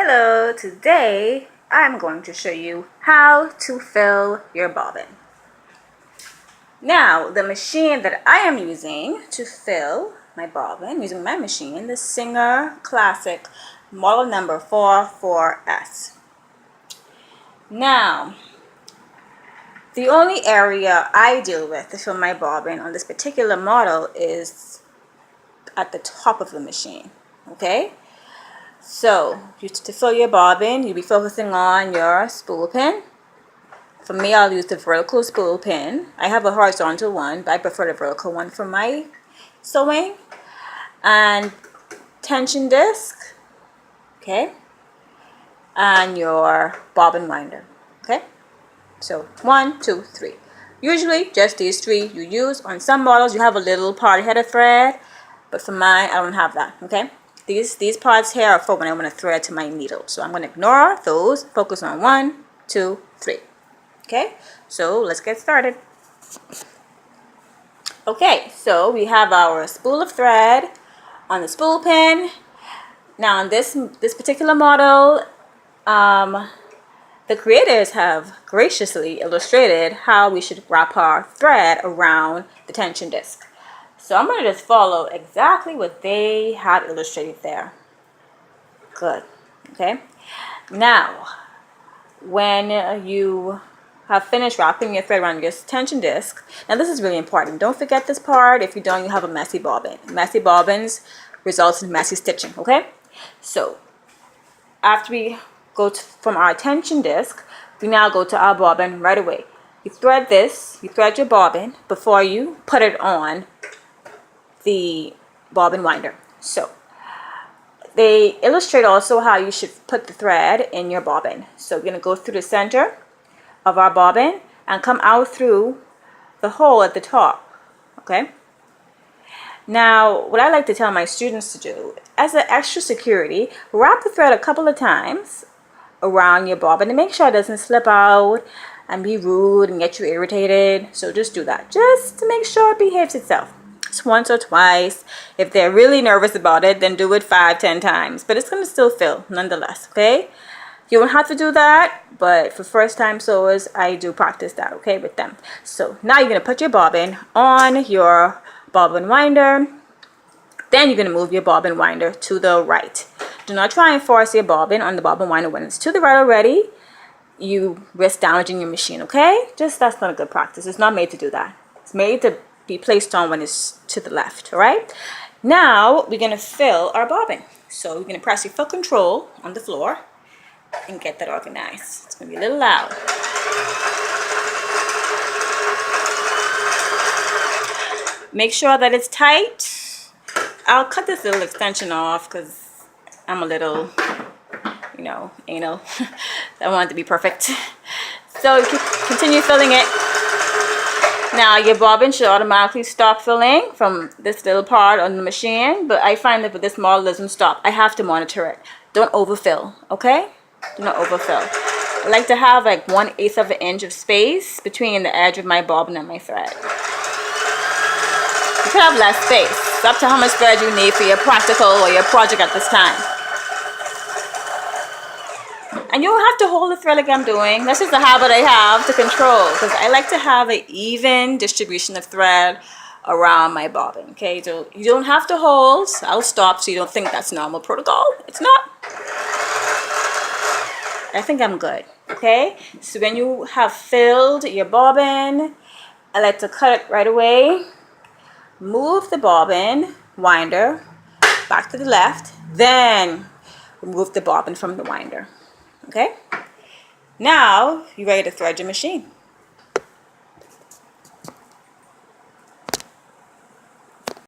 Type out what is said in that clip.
Hello, today I'm going to show you how to fill your bobbin. Now, the machine that I am using to fill my bobbin, using my machine, the Singer Classic model number 44S. Now, the only area I deal with to fill my bobbin on this particular model is at the top of the machine, okay? So, to fill your bobbin, you'll be focusing on your spool pin. For me, I'll use the vertical spool pin. I have a horizontal one, but I prefer the vertical one for my sewing. And tension disc, okay? And your bobbin winder, okay? So, 1, 2, 3. Usually, just these three you use. On some models, you have a little part header thread, but for mine, I don't have that, okay? These parts here are for when I want to thread to my needle. So I'm going to ignore those, focus on 1, 2, 3. Okay, so let's get started. Okay, so we have our spool of thread on the spool pin. Now on this particular model, the creators have graciously illustrated how we should wrap our thread around the tension disc. So I'm going to just follow exactly what they had illustrated there. Good. Okay. Now, when you have finished wrapping your thread around your tension disc, now this is really important. Don't forget this part. If you don't, you have a messy bobbin. Messy bobbins results in messy stitching. Okay. So after we go from our tension disc, we now go to our bobbin right away. You thread this. You thread your bobbin before you put it on the bobbin winder. So they illustrate also how you should put the thread in your bobbin. So we're going to go through the center of our bobbin and come out through the hole at the top. Okay. Now, what I like to tell my students to do, as an extra security, wrap the thread a couple of times around your bobbin to make sure it doesn't slip out and be rude and get you irritated. So just do that, just to make sure it behaves itself. Once or twice. If they're really nervous about it, then do it 5, 10 times. But it's going to still fill nonetheless, okay? You don't have to do that, but for first time sewers, I do practice that, okay, with them. So now you're going to put your bobbin on your bobbin winder. Then you're going to move your bobbin winder to the right. Do not try and force your bobbin on the bobbin winder when it's to the right already. You risk damaging your machine, okay? That's not a good practice. It's not made to do that. It's made to be placed on when it's to the left. All right, now we're going to fill our bobbin. So you're going to press your foot control on the floor and get that organized. It's going to be a little loud. Make sure that it's tight. I'll cut this little extension off because I'm a little, anal. I want it to be perfect. So you can continue filling it. Now your bobbin should automatically stop filling from this little part on the machine, but I find that with this model it doesn't stop. I have to monitor it. Don't overfill, okay? Do not overfill. I like to have like 1/8 of an inch of space between the edge of my bobbin and my thread. You could have less space. It's up to how much thread you need for your practical or your project at this time. And you don't have to hold the thread like I'm doing. That's just a habit I have to control, because I like to have an even distribution of thread around my bobbin. Okay, so you don't have to hold. I'll stop so you don't think that's normal protocol. It's not. I think I'm good. Okay, so when you have filled your bobbin, I like to cut it right away. Move the bobbin winder back to the left. Then remove the bobbin from the winder. Okay, now you're ready to thread your machine.